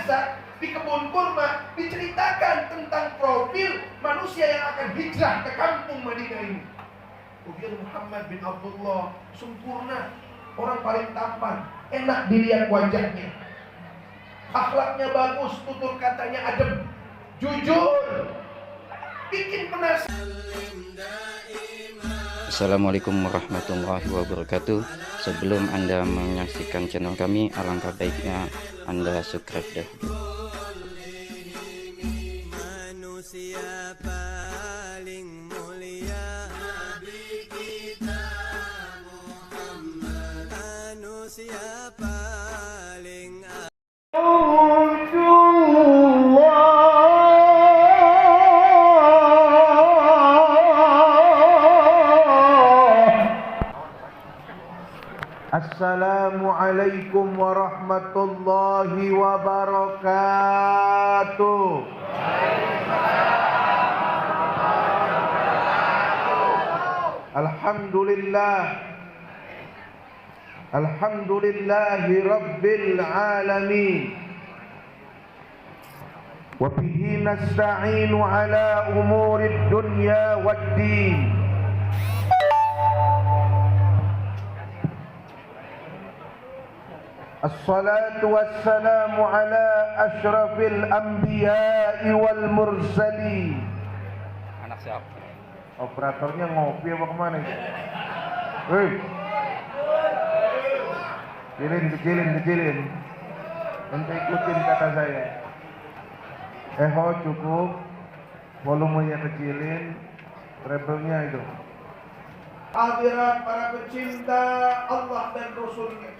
Gaza, di kebun kurma, diceritakan tentang profil manusia yang akan hijrah ke kampung Madinah ini. Kemudian Muhammad bin Abdullah sempurna, orang paling tampan, enak dilihat wajahnya, akhlaknya bagus, tutur katanya adem, jujur, bikin penasaran. Assalamualaikum warahmatullahi wabarakatuh. Sebelum Anda menyaksikan channel kami, alangkah baiknya Anda subscribe dahulu. Manusia paling mulia Nabi kita Muhammad, manusia paling Assalamualaikum warahmatullahi wabarakatuh. Alhamdulillah, alhamdulillahi rabbil alamin, wa bihi nasta'inu ala umurid dunya waddin. Assalatu wassalamu ala ashrafil anbiya'i wal mursalin. Anak siapa? Operatornya ngopi apa kemana? Hei, kecilin. Ente ikutin kata saya. Eho cukup, volumenya kecilin, treble-nya itu. Hadirat para pecinta Allah dan Rasulnya,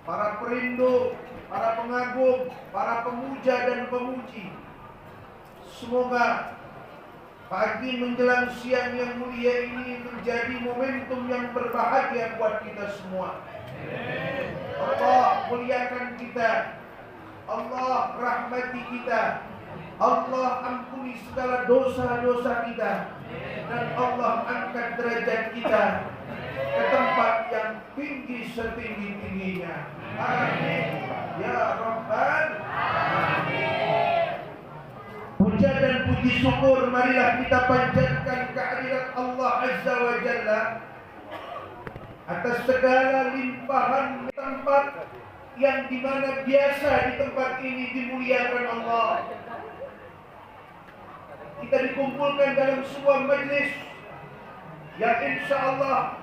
para perindu, para pengagum, para pemuja dan pemuji. Semoga pagi menjelang siang yang mulia ini menjadi momentum yang berbahagia buat kita semua. Allah muliakan kita, Allah rahmati kita, Allah ampuni segala dosa-dosa kita, dan Allah angkat derajat kita ke tempat yang tinggi setinggi-tingginya. Amin ya Rabbal alamin. Puja dan puji syukur marilah kita panjatkan kehadirat Allah Azza wa Jalla atas segala limpahan tempat yang dimana biasa di tempat ini dimuliakan Allah. Kita dikumpulkan dalam sebuah majlis yang insya Allah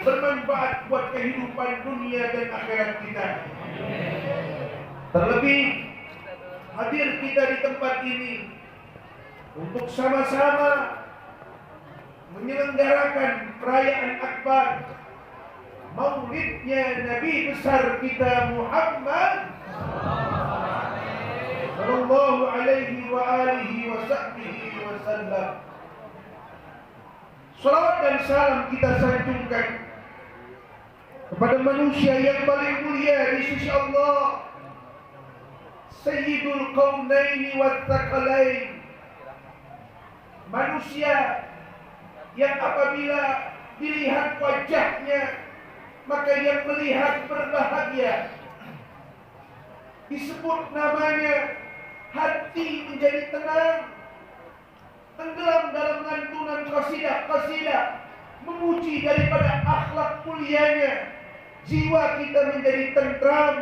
bermanfaat buat kehidupan dunia dan akhirat kita. Terlebih hadir kita di tempat ini untuk sama-sama menyelenggarakan perayaan akbar Maulidnya Nabi besar kita Muhammad sallallahu alaihi wa alihi wa sahbihi wa sallam. Salawat dan salam kita sanjungkan kepada manusia yang paling mulia di sisi Allah, Sayyidul Qaunaini wat Tsaqalain, manusia yang apabila dilihat wajahnya maka yang melihat berbahagia. Disebut namanya, hati menjadi tenang, tenggelam dalam lantunan qasidah memuji daripada akhlak mulianya, jiwa kita menjadi tentram.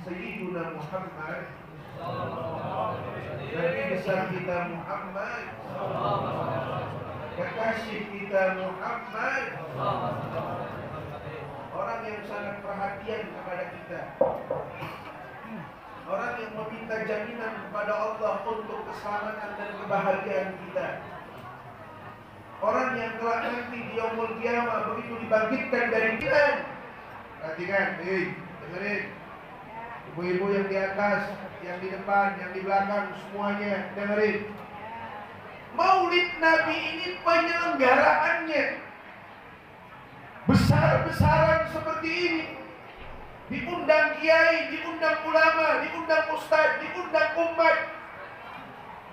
Sayyiduna Muhammad, Nabi besar kita Muhammad, kekasih kita Muhammad, orang yang sangat perhatian kepada kita, orang yang meminta jaminan kepada Allah untuk keselamatan dan kebahagiaan kita, orang yang kelak nanti di yaumul qiyamah begitu dibangkitkan dari kita. Perhatikan, dengerin, ibu-ibu yang di atas, yang di depan, yang di belakang, semuanya dengerin. Maulid Nabi ini penyelenggaraannya besar-besaran seperti ini. Diundang kiai, diundang ulama, diundang ustadz, diundang umat.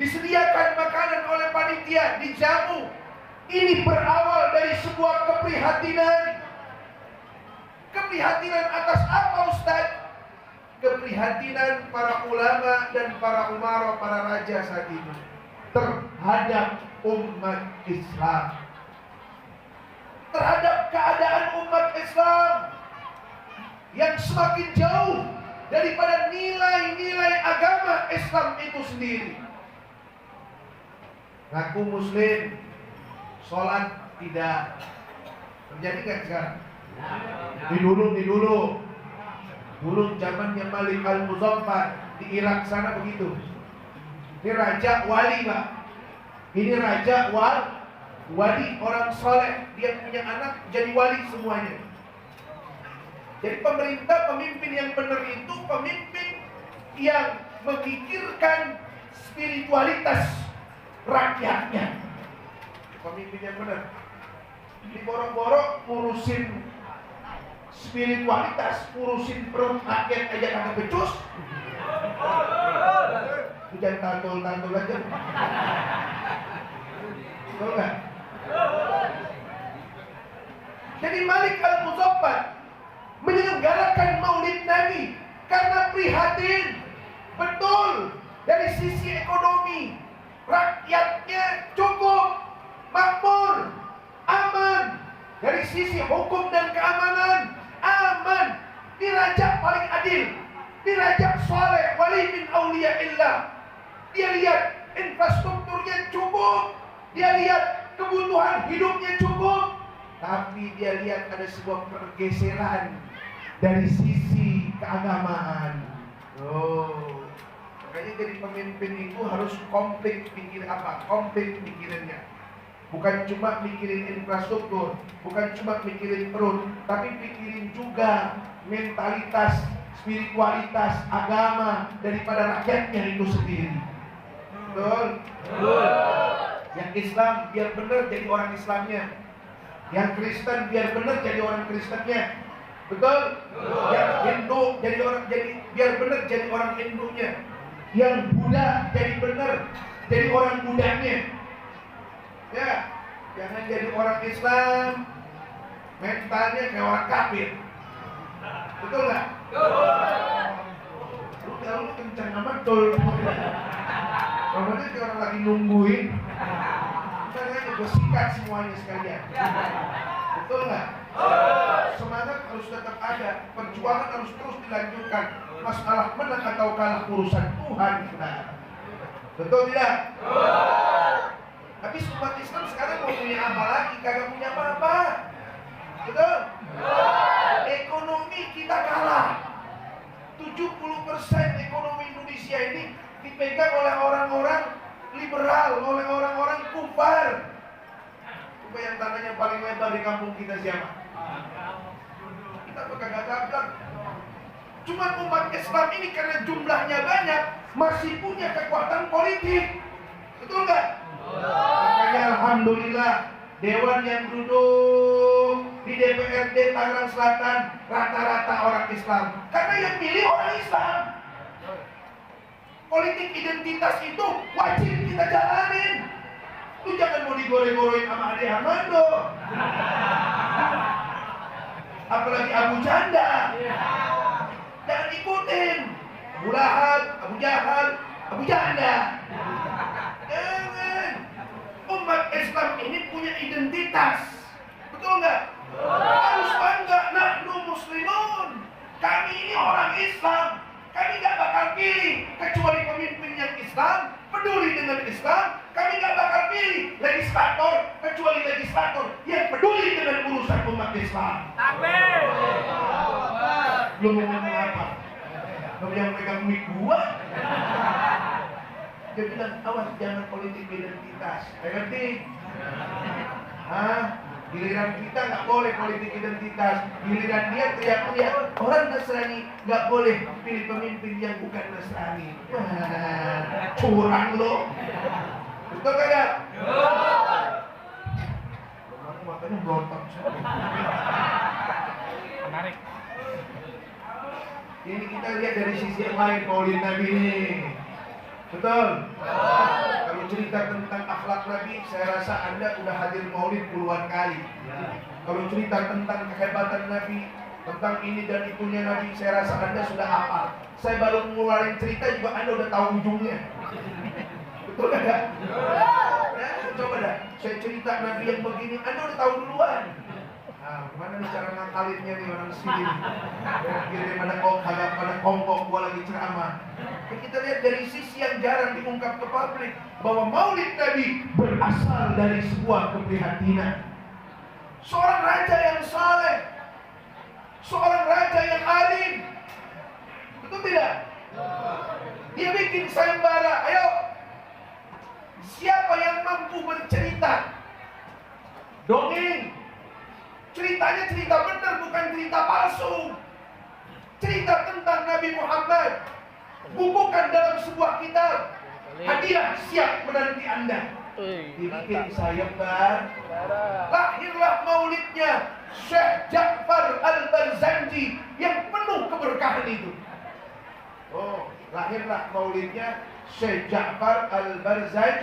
Disediakan makanan oleh panitia, dijamu. Ini berawal dari sebuah keprihatinan. Keprihatinan atas apa, Ustadz? Keprihatinan keprihatinan para ulama dan para umara, para raja saat itu terhadap umat Islam, terhadap keadaan umat Islam yang semakin jauh daripada nilai-nilai agama Islam itu sendiri. Ngaku muslim, sholat tidak. Terjadi nggak sekarang? Di dulu zamannya Malik Al-Muzaffar di Irak sana begitu. Ini raja wali, Pak. Ini raja wali, orang soleh. Dia punya anak jadi wali semuanya. Jadi pemerintah, pemimpin yang benar itu pemimpin yang memikirkan spiritualitas rakyatnya. Pemimpin yang benar. Di boro-boro urusin spiritualitas, urusin perut rakyat aja kagak becus. Jangan tantul-tantul aja. Betul nggak? Jadi Malik Al-Muzaffar menyelenggarakan Maulid Nabi karena prihatin betul dari sisi ekonomi, rakyatnya cukup, makmur, aman. Dari sisi hukum dan keamanan, aman. Ini raja paling adil, ini raja soleh, wali min auliyaillah. Dia lihat infrastrukturnya cukup, dia lihat kebutuhan hidupnya cukup, tapi dia lihat ada sebuah pergeseran dari sisi keagamaan. Makanya jadi pemimpin itu harus komplit pikir apa? Komplit pikirannya. Bukan cuma mikirin infrastruktur, bukan cuma mikirin perut, tapi pikirin juga mentalitas, spiritualitas, agama daripada rakyatnya itu sendiri. Betul? Yang Islam biar benar jadi orang Islamnya. Yang Kristen biar benar jadi orang Kristennya. Betul? Yang Hindu biar benar jadi orang Hindunya. Yang Buddha jadi benar jadi orang Buddhanya. Ya, jangan jadi orang Islam mentalnya kayak orang kafir. Betul nggak? Lu kencang amat betul. Namanya kayak orang lagi nungguin. Makanya gue sikat semuanya sekalian. Betul nggak? Semangat harus tetap ada, perjuangan harus terus dilanjutkan. Masalah menang atau kalah urusan Tuhan kita. Betul tidak? Tapi umat Islam sekarang mau punya apa lagi? Kagak punya apa-apa. Betul? Ekonomi kita kalah. 70% ekonomi Indonesia ini dipegang oleh orang-orang liberal, oleh orang-orang kufar. Coba yang tanahnya paling lebar di kampung kita siapa? Kita kagak tablak. Cuma umat Islam ini karena jumlahnya banyak masih punya kekuatan politik. Betul nggak? Makanya alhamdulillah dewan yang duduk di DPRD Tangerang Selatan rata-rata orang Islam. Karena yang milih orang Islam. Politik identitas itu wajib kita jalanin. Lu jangan mau digoreng-goreng sama Ade Armando. Apalagi Abu Janda. Jangan ikutin Abu Lahab, Abu Jahal, Abu Janda. Jangan. Umat Islam ini punya identitas. Betul nggak? Harus bangga. Nahnu muslimun. Kami ini orang Islam. Kami nggak bakal pilih kecuali pemimpin yang Islam, peduli dengan Islam. Kami nggak bakal pilih legislator kecuali legislator yang peduli dengan urusan umat Islam. Amin. Belum ngomong apa? Belum yang pegang mic gua. Dia bilang, awas jangan politik identitas. Ngerti? Giliran kita nggak boleh politik identitas. Giliran dia teriak-teriak, orang Nasrani nggak boleh pilih pemimpin yang bukan Nasrani. Curang lo. Betul kagak? Makanya berontak. Menarik. Ini kita lihat dari sisi yang lain Maulid Nabi ini. Betul? Kalau cerita tentang akhlak Nabi, saya rasa Anda udah hadir Maulid puluhan kali. Kalau cerita tentang kehebatan Nabi, tentang ini dan itunya Nabi. Saya rasa Anda sudah hafal. Saya baru ngeluarin cerita juga Anda udah tahu ujungnya. Betul enggak? Ya, coba dah. Saya cerita Nabi yang begini, Anda udah tahu duluan. Nah, gimana nih cara ngakalinnya nih orang sini? Kira pada kongkong gua lagi ceramah. Kita lihat dari sisi yang jarang diungkap ke publik bahwa Maulid Nabi berasal dari sebuah keprihatinan. Seorang raja yang saleh, seorang raja yang alim, betul tidak? Dia bikin sayembara. Ayo, siapa yang mampu bercerita dongeng? Ceritanya cerita benar, bukan cerita palsu. Cerita tentang Nabi Muhammad, bukukan dalam sebuah kitab. Hadiah siap menanti Anda. Dibikin sayembara. Lahirlah maulidnya Syekh Ja'far Al-Barzanji yang penuh keberkahan itu. Oh, lahirlah maulidnya Syekh Ja'far Al-Barzanji.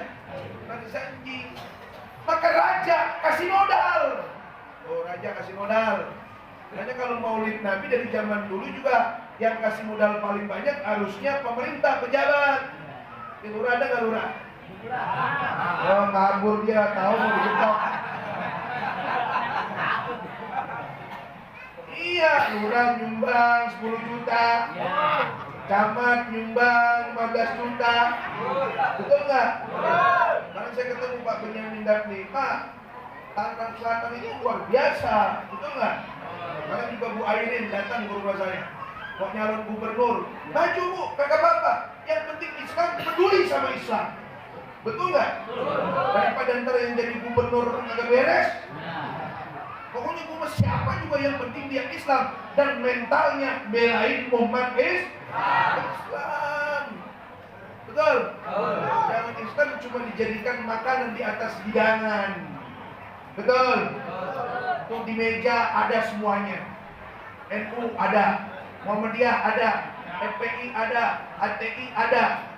Maka raja kasih modal. Oh, raja kasih modal. Karena kalau maulid Nabi dari zaman dulu juga yang kasih modal paling banyak harusnya pemerintah, pejabat. Lurah ada nggak lurah? Oh, kabur dia, tahu mau digetok. Iya, lurah nyumbang 10 juta. Camat nyumbang 15 juta. Betul nggak? Karena saya ketemu Pak Benyamin Dapni, Pak, Tangerang Selatan itu luar biasa, betul nggak? Karena juga Bu Airin datang ke rumah saya. Kok nyalon gubernur? Maju Bu, kagak apa-apa. Yang penting Islam peduli sama Islam. Betul nggak? Daripada ntar yang jadi gubernur agak beres. Pokoknya gue siapa juga yang penting dia Islam dan mentalnya belain umat Islam. Betul? Jangan Islam cuma dijadikan makanan di atas hidangan. Betul? Tuh di meja ada semuanya. NU ada, Muhammadiyah ada, FPI ada, HTI ada.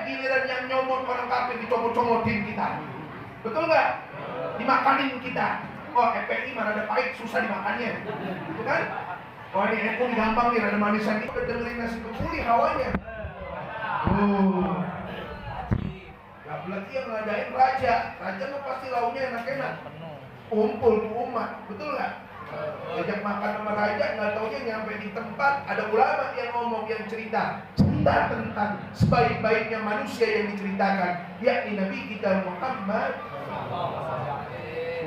Giliran yang nyomot orang kafir dicomot-comotin kita. Betul nggak? Dimakanin kita. Oh, FPI mana ada pahit, susah dimakannya. Gitu kan? Wah, ini NU gampang nih, ada manisan ini. Udah dengerin nasi kebuli hawanya. Gak berarti yang ngadain raja. Raja tuh pasti launya enak-enak. Kumpul ke umat, betul nggak? Ajak makan sama raja, nggak taunya nyampe di tempat ada ulama yang ngomong, yang cerita tentang sebaik-baiknya manusia yang diceritakan, yakni Nabi kita Muhammad.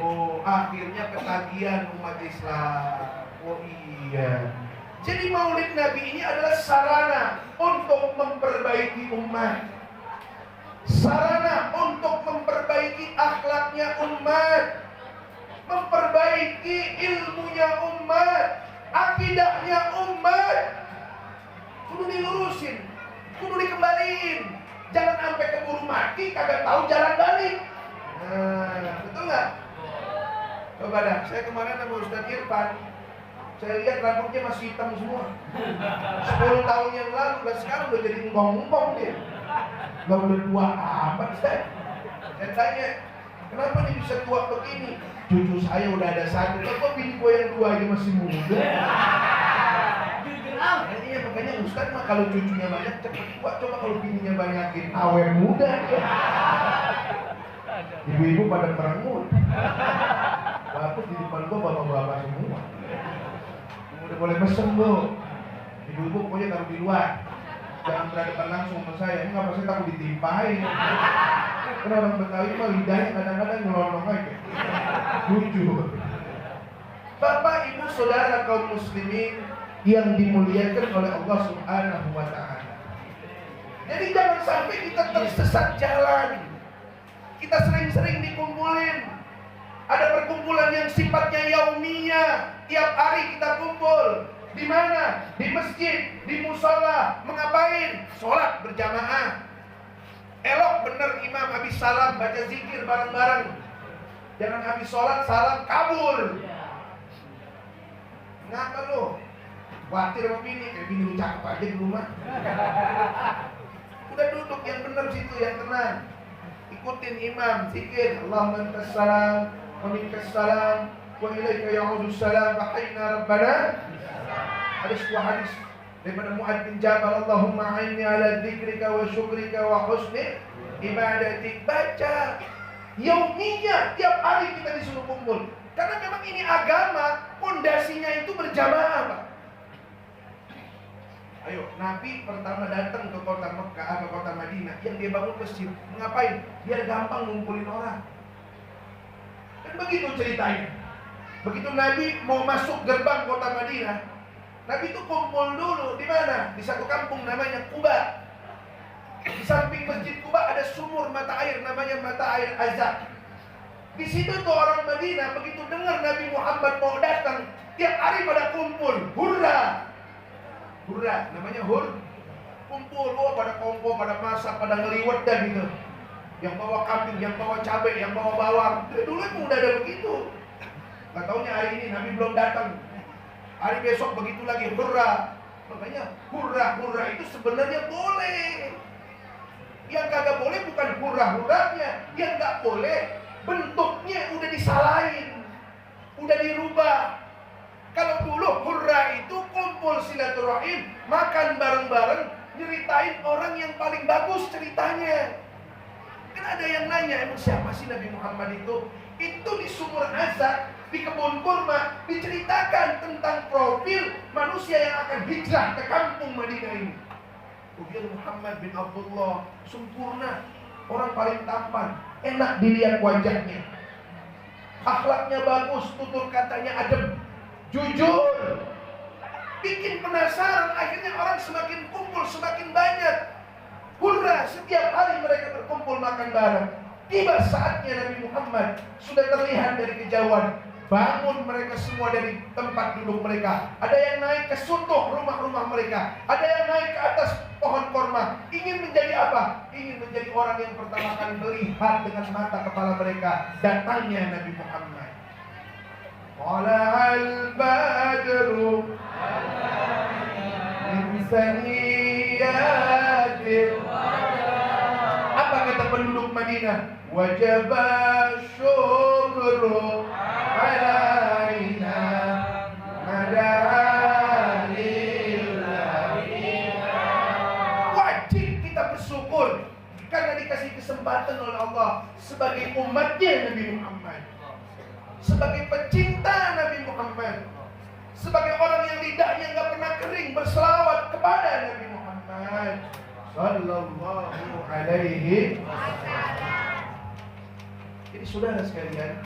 Oh, akhirnya ketagihan umat Islam. Oh iya. Jadi Maulid Nabi ini adalah sarana untuk memperbaiki umat, sarana untuk memperbaiki akhlaknya umat, memperbaiki ilmunya umat, akidahnya umat. Kudu dilurusin, kudu dikembaliin. Jangan sampai keburu mati kagak tahu jalan balik. Nah, betul nggak? Coba dah, saya kemarin sama Ustadz Irfan, saya lihat rambutnya masih hitam semua. 10 tahun yang lalu, dan sekarang udah jadi ngong-ngong dia. Gak udah tua amat saya. Saya tanya, kenapa dia bisa tua begini? Cucu saya udah ada 1, kok bini gue yang 2 aja masih muda? Iya, makanya Ustadz mah kalau cucunya banyak cepet tua. Coba kalau bininya banyakin awet muda. Ibu-ibu pada merengut. Bapak di depan gua bapak-bapak semua. Udah boleh pesen Bu. Ibu-ibu pokoknya taruh di luar. Jangan berhadapan langsung sama saya. Enggak, pasti takut ditimpain. Karena orang Betawi mah lidahnya kadang-kadang nyelonong aja. Jujur. Bapak, Ibu, Saudara kaum muslimin yang dimuliakan oleh Allah Subhanahu wa taala. Jadi jangan sampai kita tersesat jalan. Kita sering-sering dikumpulin. Ada perkumpulan yang sifatnya yaumiyah, tiap hari kita kumpul. Di mana? Di masjid, di musola. Mengapain? Sholat berjamaah. Elok bener imam habis salam baca zikir bareng-bareng. Jangan habis sholat salam kabur. Ngapa lu? Khawatir sama bini, kayak bini lu cakep aja di rumah. Udah duduk yang bener situ, yang tenang. Ikutin imam, zikir. Allahumma antas salam wa minkas salam wa ilaika ya'udus salam wa hayna rabbana. Ada sebuah hadis daripada Mu'adz bin Jabal, Allahumma a'inni ala dzikrika wa syukrika wa husni ibadatik. Baca yaumiyah, tiap hari kita disuruh kumpul. Karena memang ini agama, pondasinya itu berjamaah, Pak. Ayo, Nabi pertama datang ke kota Mekah, ke kota Madinah, yang dia bangun masjid. Ngapain? Biar gampang ngumpulin orang. Dan begitu ceritanya. Begitu Nabi mau masuk gerbang kota Madinah, Nabi itu kumpul dulu di mana? Di satu kampung namanya Quba. Di samping masjid Quba ada sumur mata air namanya mata air Azab. Di situ tuh orang Madinah begitu dengar Nabi Muhammad mau datang, tiap hari pada kumpul, hurra. Hurra, namanya kumpul, pada kongko, pada masak, pada ngeliwet dan gitu. Yang bawa kambing, yang bawa cabai, yang bawa bawang. Dulu itu udah ada begitu. Gak taunya hari ini Nabi belum datang. Hari besok begitu lagi, hurra. Makanya hurra itu sebenarnya boleh. Yang kagak boleh bukan hurra-hurranya, yang gak boleh bentuknya udah disalahin, udah dirubah. Kalau dulu hurra itu kumpul silaturahim, makan bareng-bareng, nyeritain orang yang paling bagus ceritanya. Kan ada yang nanya, emang siapa sih Nabi Muhammad itu? Itu di sumur Azab, di kebun kurma, diceritakan tentang profil manusia yang akan hijrah ke kampung Madinah ini. Kemudian Muhammad bin Abdullah, sempurna, orang paling tampan, enak dilihat wajahnya, akhlaknya bagus, tutur katanya adem, jujur, bikin penasaran. Akhirnya orang semakin kumpul, semakin banyak. Hurra, setiap hari mereka berkumpul makan bareng. Tiba saatnya Nabi Muhammad sudah terlihat dari kejauhan. Bangun mereka semua dari tempat duduk mereka. Ada yang naik ke suntuk rumah-rumah mereka. Ada yang naik ke atas pohon korma. Ingin menjadi apa? Ingin menjadi orang yang pertama kali melihat dengan mata kepala mereka datangnya Nabi Muhammad. Tala'al badru min saniyatil. Apa kata penduduk Madinah? Wajaba syukru alaina madalillah. Wajib kita bersyukur karena dikasih kesempatan oleh Allah sebagai umatnya Nabi Muhammad, sebagai pecinta Nabi Muhammad, sebagai orang yang lidahnya nggak pernah kering berselawat kepada Nabi Muhammad sallallahu alaihi wasallam. Jadi saudara sekalian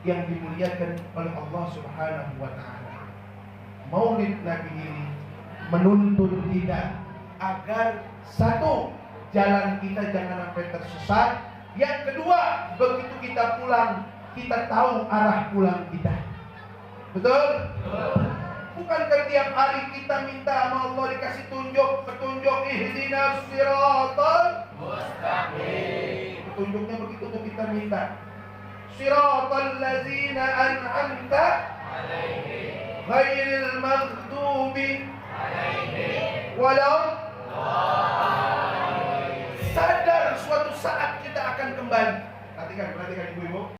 yang dimuliakan oleh Allah Subhanahu wa taala, Maulid Nabi ini menuntun kita agar satu, jalan kita jangan sampai tersesat. Yang kedua, begitu kita pulang, kita tahu arah pulang kita. Betul? Bukankah tiap hari kita minta sama Allah dikasih petunjuk ihdinas siratal mustaqim. Petunjuknya begitu tuh kita minta. Siratal ladzina an'amta alaihim ghairil maghdubi alaihim walau. Sadar suatu saat kita akan kembali. Perhatikan ibu-ibu.